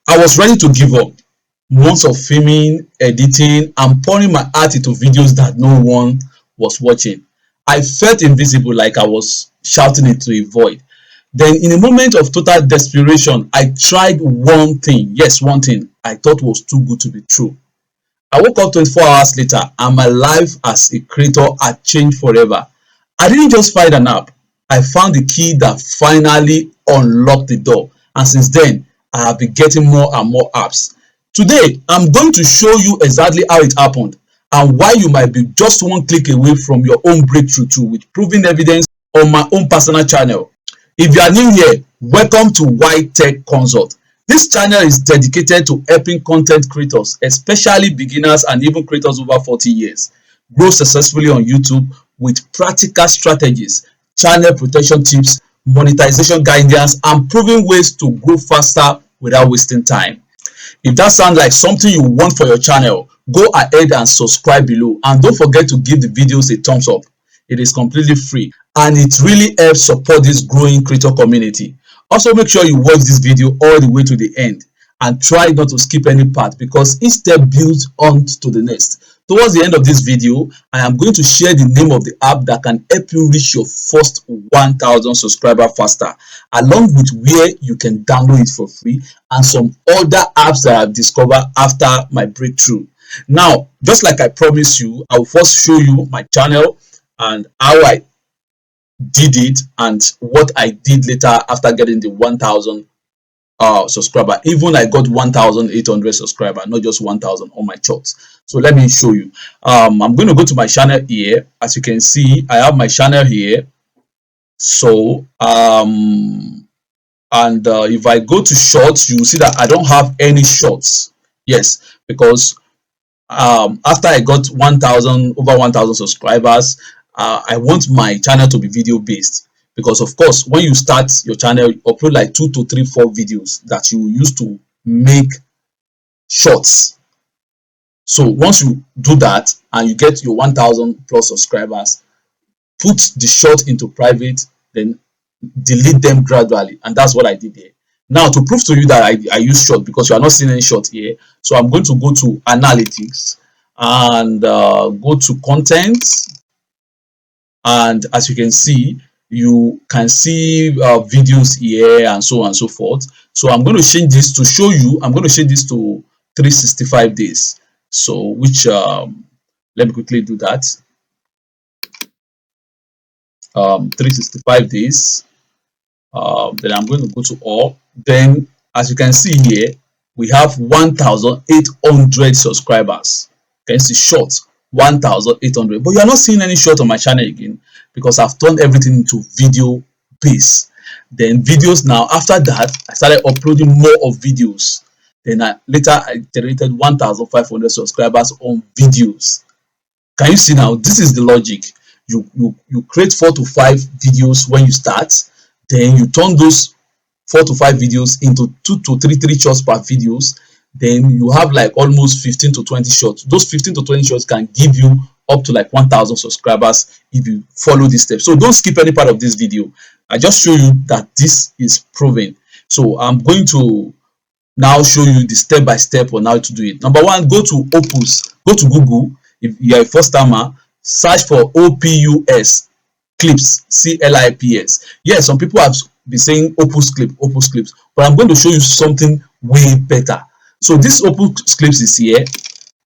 I was ready to give up. Months of filming, editing, and pouring my heart into videos that no one was watching. I felt invisible, like I was shouting into a void. Then, in a moment of total desperation, I tried one thing. Yes, one thing I thought was too good to be true. I woke up 24 hours later and my life as a creator had changed forever. I didn't just find an app. I found the key that finally unlocked the door. And since then, I have been getting more and more apps. Today, I'm going to show you exactly how it happened and why you might be just one click away from your own breakthrough too, with proven evidence on my own personal channel. If you are new here, welcome to White Tech Consult. This channel is dedicated to helping content creators, especially beginners and even creators over 40 years, grow successfully on YouTube with practical strategies, channel protection tips, monetization guidance, and proven ways to grow faster without wasting time. If that sounds like something you want for your channel, go ahead and subscribe below, and don't forget to give the videos a thumbs up. It is completely free and it really helps support this growing creator community. Also, make sure you watch this video all the way to the end and try not to skip any part, because each step builds on to the next. Towards the end of this video, I am going to share the name of the app that can help you reach your first 1,000 subscribers faster, along with where you can download it for free and some other apps that I've discovered after my breakthrough. Now, just like I promised you, I will first show you my channel and how I did it and what I did later after getting the 1,000 subscriber. Even I got 1,800 subscriber, not just 1,000 on my charts. So let me show you. I'm going to go to my channel here. As you can see, I have my channel here. So if I go to shorts, you will see that I don't have any shorts. Yes, because after I got over 1,000 subscribers, I want my channel to be video based, because of course when you start your channel, you upload like 2 to 3, 4 videos that you use to make shorts. So once you do that and you get your 1,000 plus subscribers, put the short into private, then delete them gradually, and that's what I did here. Now, to prove to you that I use short, because you are not seeing any short here, so I'm going to go to analytics and go to content. And as you can see, you can see videos here and so on and so forth. So I'm going to change this to show you. I'm going to change this to 365 days. So which let me quickly do that. 365 days. Then I'm going to go to all. Then, as you can see here, we have 1,800 subscribers. You can see short 1,800, but you are not seeing any short on my channel again, because I've turned everything into video base. Then videos. Now after that, I started uploading more of videos. Then later I generated 1,500 subscribers on videos. Can you see now? This is the logic. You create 4 to 5 videos when you start, then you turn those 4 to 5 videos into 2 to 3 shorts per videos. Then you have like almost 15 to 20 shorts. Those 15 to 20 shorts can give you up to like 1,000 subscribers if you follow this step. So don't skip any part of this video. I just show you that this is proven. So I'm going to now show you the step by step on how to do it. Number one, go to Opus. Go to Google. If you are a first timer, search for OPUS clips, CLIPS. Yes, some people have been saying Opus clips, but I'm going to show you something way better. So this Opus clips is here,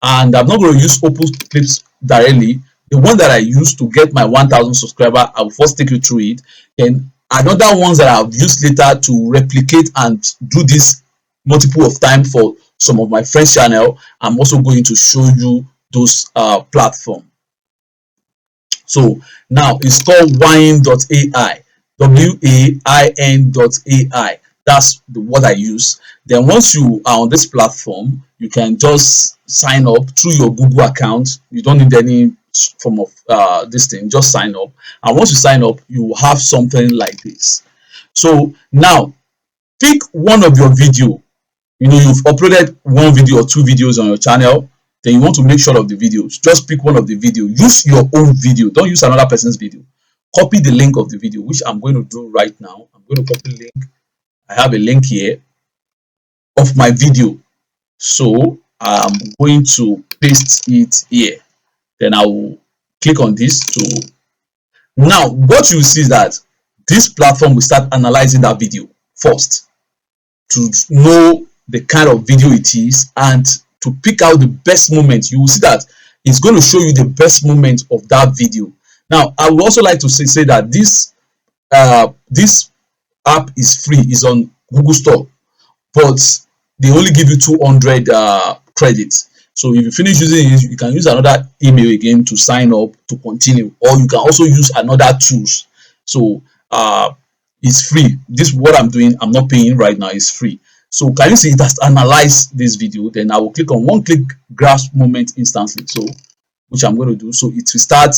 and I'm not going to use Opus clips directly. The one that I use to get my 1,000 subscriber, I will first take you through it. Then another ones that I've used later to replicate and do this multiple of time for some of my friends' channel. I'm also going to show you those platforms. So now it's called wain.ai, wain.ai. That's what I use. Then once you are on this platform, you can just sign up through your Google account. You don't need any form of this thing. Just sign up, and once you sign up, you will have something like this. So now pick one of your video. You've uploaded 1 video or 2 videos on your channel. Then you want to make sure of the videos. Just pick one of the video. Use your own video. Don't use another person's video. Copy the link of the video, which I'm going to do right now. I'm going to copy link. I have a link here. of my video. So I'm going to paste it here. Then I will click on this to. Now what you see is that this platform will start analyzing that video first to know the kind of video it is and to pick out the best moment. You will see that it's going to show you the best moment of that video. Now I would also like to say that this app is free, is on Google Store, but they only give you 200 credits. So if you finish using it, you can use another email again to sign up to continue, or you can also use another tools. So it's free. This what I'm doing, I'm not paying right now, it's free. So can you see it has analyzed this video? Then I will click on one click grasp moment instantly, so which I'm going to do. So it will start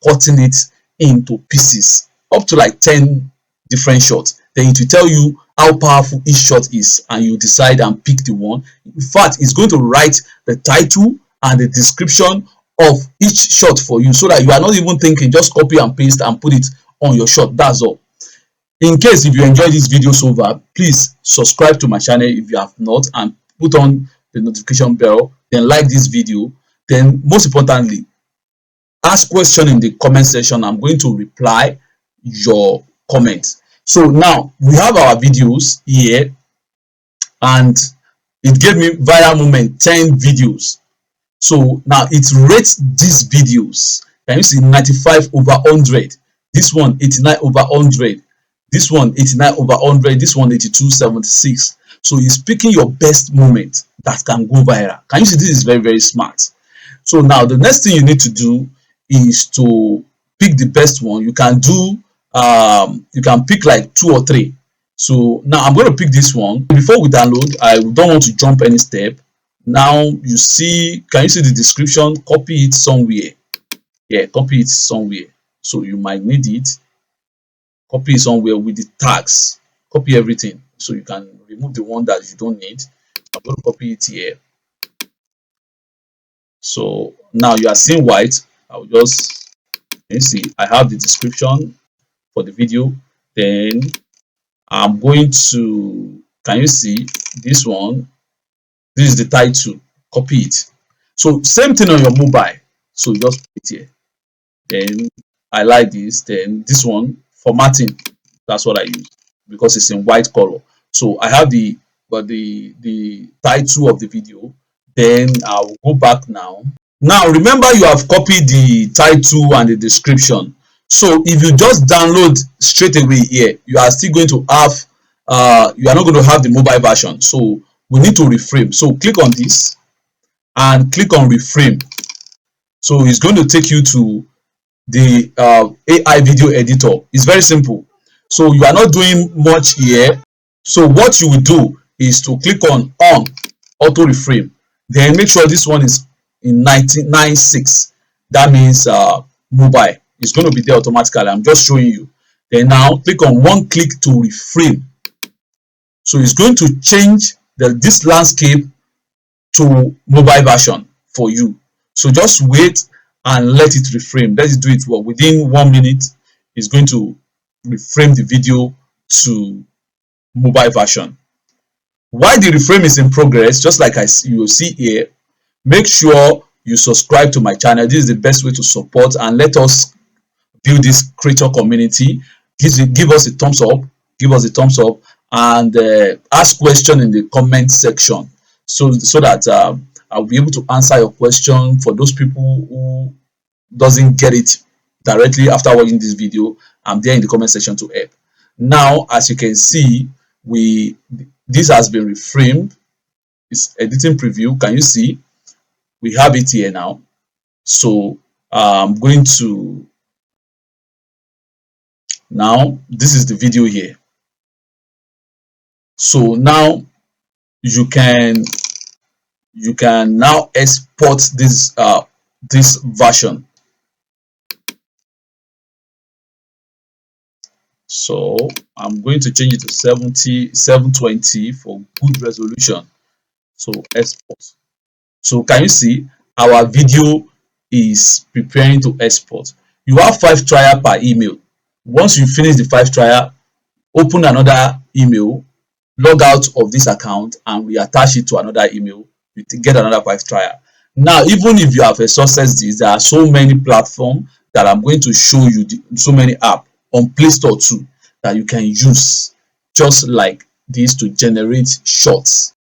cutting it into pieces, up to like 10 different shots. Then it will tell you how powerful each shot is, and you decide and pick the one. In fact, it's going to write the title and the description of each shot for you, so that you are not even thinking, just copy and paste and put it on your shot. That's all. In case if you enjoyed this video so far, please subscribe to my channel if you have not, and put on the notification bell. Then like this video. Then most importantly, ask question in the comment section. I'm going to reply your comments. So now we have our videos here, and it gave me viral moment 10 videos. So now it rates these videos. Can you see 95 over 100? This one 89 over 100. This one 89 over 100. This one 82.76. So it's picking your best moment that can go viral. Can you see this is very, very smart? So now the next thing you need to do is to pick the best one. You can do you can pick like 2 or 3. So now I'm going to pick this one. Before we download, I don't want to jump any step. Now you see, can you see the description? Copy it somewhere. Yeah, copy it somewhere. So you might need it. Copy it somewhere with the tags. Copy everything so you can remove the one that you don't need. I'm going to copy it here. So now you are seeing white. I'll just, you see, I have the description for the video. Then I'm going to, can you see this one? This is the title. Copy it. So same thing on your mobile. So just put it here. Then I like this. Then this one, formatting. That's what I use because it's in white color. So I have the title of the video. Then I'll go back now. Now remember, you have copied the title and the description. So if you just download straight away here, you are still going to have you are not going to have the mobile version. So we need to reframe. So click on this and click on reframe. So it's going to take you to the AI video editor. It's very simple. So you are not doing much here. So what you will do is to click on auto reframe. Then make sure this one is in 99.6. That means mobile. It's going to be there automatically. I'm just showing you. Then now click on one click to reframe. So it's going to change this landscape to mobile version for you. So just wait and let it reframe. Let's do it within 1 minute. It's going to reframe the video to mobile version. While the reframe is in progress, just like you will see here, make sure you subscribe to my channel. This is the best way to support and let us build this creator community. Give us a thumbs up. Give us a thumbs up and ask question in the comment section so that I'll be able to answer your question. For those people who doesn't get it directly after watching this video, I'm there in the comment section to help. Now, as you can see, this has been reframed. It's editing preview. Can you see? We have it here now. So I'm going to, now this is the video here. So now you can now export this this version. So I'm going to change it to 720 for good resolution. So export. So can you see our video is preparing to export? You have 5 trial per email. Once you finish the 5 trial, open another email, log out of this account and reattach it to another email, you get another quick trial. Now, even if you have a success this, there are so many platforms that I'm going to show you, so many apps on Play Store too that you can use just like this to generate shorts.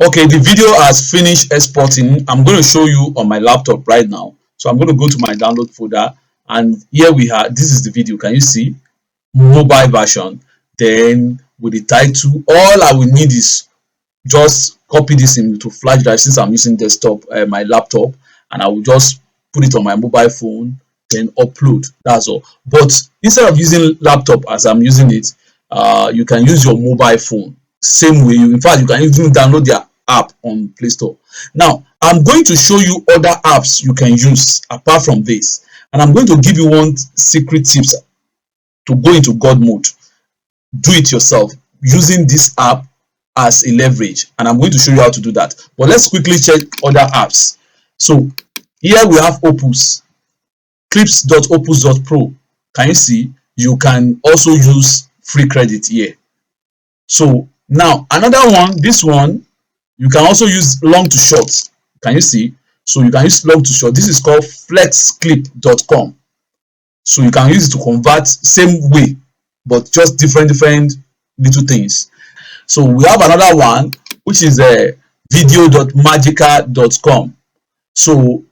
Okay, the video has finished exporting. I'm going to show you on my laptop right now. So I'm going to go to my download folder, and here we are. This is the video. Can you see? Mobile version. Then with the title, all I will need is just copy this into flash drive, since I'm using desktop, my laptop, and I will just put it on my mobile phone, then upload. That's all. But instead of using laptop as I'm using it, you can use your mobile phone. Same way. In fact, you can even download their app on Play Store. Now, I'm going to show you other apps you can use apart from this, and I'm going to give you one secret tips to go into God mode. Do it yourself using this app as a leverage, and I'm going to show you how to do that. But let's quickly check other apps. So here we have Opus, clips.opus.pro. Can you see? You can also use free credit here. So now another one, this one, you can also use long to short. Can you see? So you can use long to short. This is called flexclip.com. So you can use it to convert same way, but just different little things. So we have another one, which is video.magica.com. So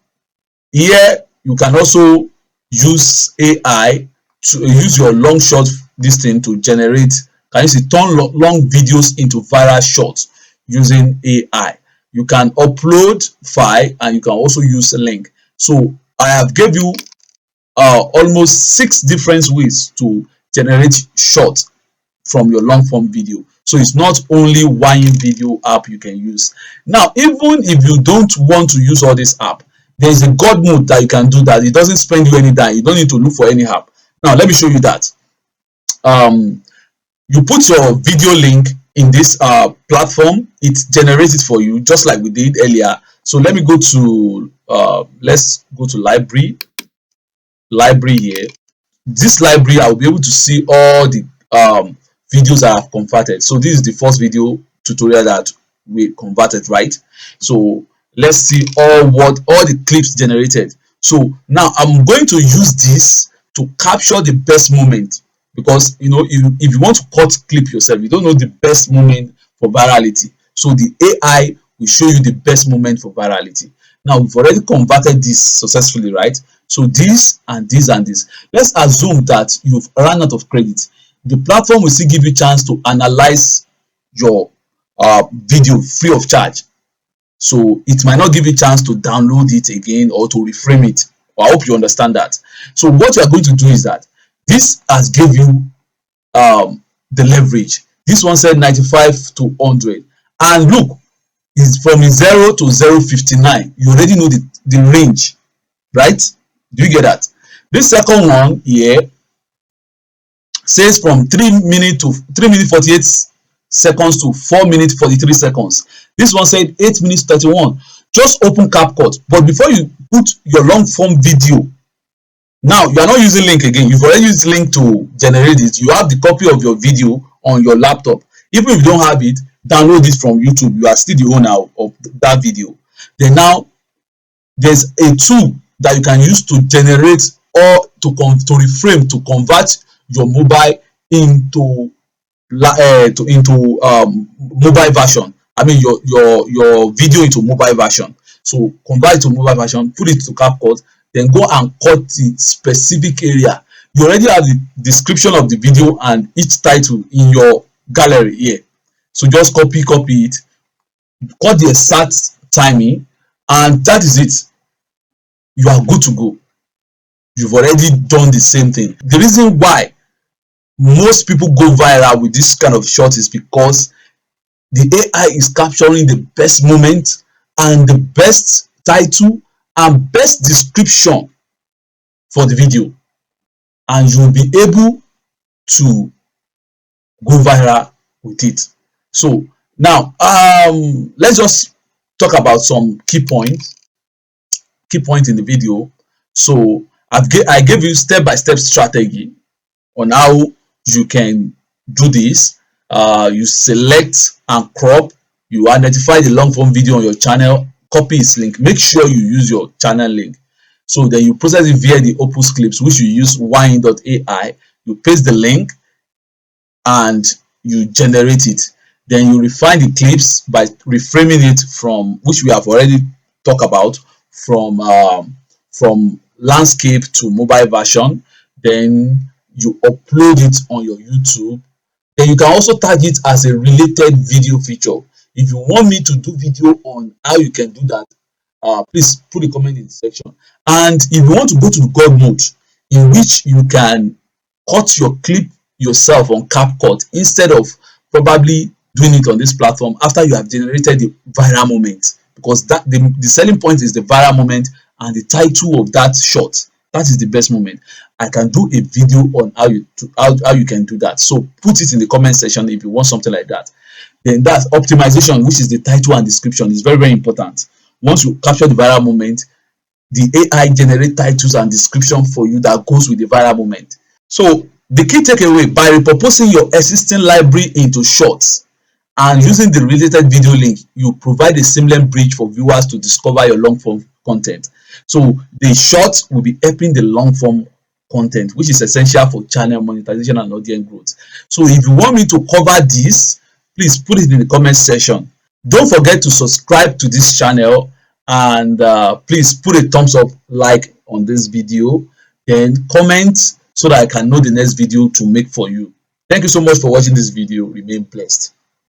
here you can also use AI to use your long short this thing to generate, can you see, turn long videos into viral shorts using AI. You can upload file and you can also use a link. So I have gave you almost 6 different ways to generate shorts from your long form video. So it's not only one video app you can use. Now, even if you don't want to use all this app, there is a God mode that you can do that. It doesn't spend you any time. You don't need to look for any app. Now, let me show you that. You put your video link in this platform. It generates it for you, just like we did earlier. So let me go to let's go to library here. This library, I'll be able to see all the videos I have converted. So this is the first video tutorial that we converted, right? So let's see all the clips generated. So now I'm going to use this to capture the best moment, because you know, if you want to cut clip yourself, you don't know the best moment for virality. So the AI will show you the best moment for virality. Now we've already converted this successfully, right? So this and this and this. Let's assume that you've run out of credit. The platform will still give you a chance to analyze your video free of charge. So it might not give you a chance to download it again or to reframe it. I hope you understand that. So what you are going to do is that this has give you the leverage. This one said 95 to 100, and look, it's from 0 to 0.59. You already know the range, right? Do you get that? This second one here says from 3 minutes 48 seconds to 4 minutes 43 seconds. This one said 8 minutes 31. Just open CapCut, but before you put your long form video, now you are not using link again. You've already used link to generate it. You have the copy of your video on your laptop. Even if you don't have it, download it from YouTube. You are still the owner of that video. Then now there's a tool that you can use to generate or to reframe, to convert your mobile into mobile version. I mean your video into mobile version. So convert it to mobile version, put it to CapCut, then go and cut the specific area. You already have the description of the video and each title in your gallery here. So just copy it, cut the exact timing, and that is it. You are good to go. You've already done the same thing. The reason why most people go viral with this kind of short is because the AI is capturing the best moment and the best title and best description for the video, and you'll be able to go viral with it. So now let's just talk about some key points in the video. So I gave you step-by-step strategy on how you can do this. You select and crop, you identify the long form video on your channel, copy its link, make sure you use your channel link. So then you process it via the Opus clips, which you use wine.ai. You paste the link and you generate it. Then you refine the clips by reframing it from, which we have already talked about, from landscape to mobile version. Then you upload it on your YouTube. Then you can also tag it as a related video feature. If you want me to do video on how you can do that, please put a comment in the section. And if you want to go to the God mode, in which you can cut your clip yourself on CapCut instead of probably doing it on this platform after you have generated the viral moment, because that the selling point is the viral moment and the title of that shot. That is the best moment. I can do a video on how you can do that. So put it in the comment section if you want something like that. Then that's optimization, which is the title and description, is very, very important. Once you capture the viral moment, the AI generate titles and description for you that goes with the viral moment. So the key takeaway: by repurposing your existing library into shorts and using the related video link, you provide a seamless bridge for viewers to discover your long form content. So the shorts will be helping the long form content, which is essential for channel monetization and audience growth. So if you want me to cover this, please put it in the comment section. Don't forget to subscribe to this channel, and please put a thumbs up, like on this video, then comment so that I can know the next video to make for you. Thank you so much for watching this video. Remain blessed.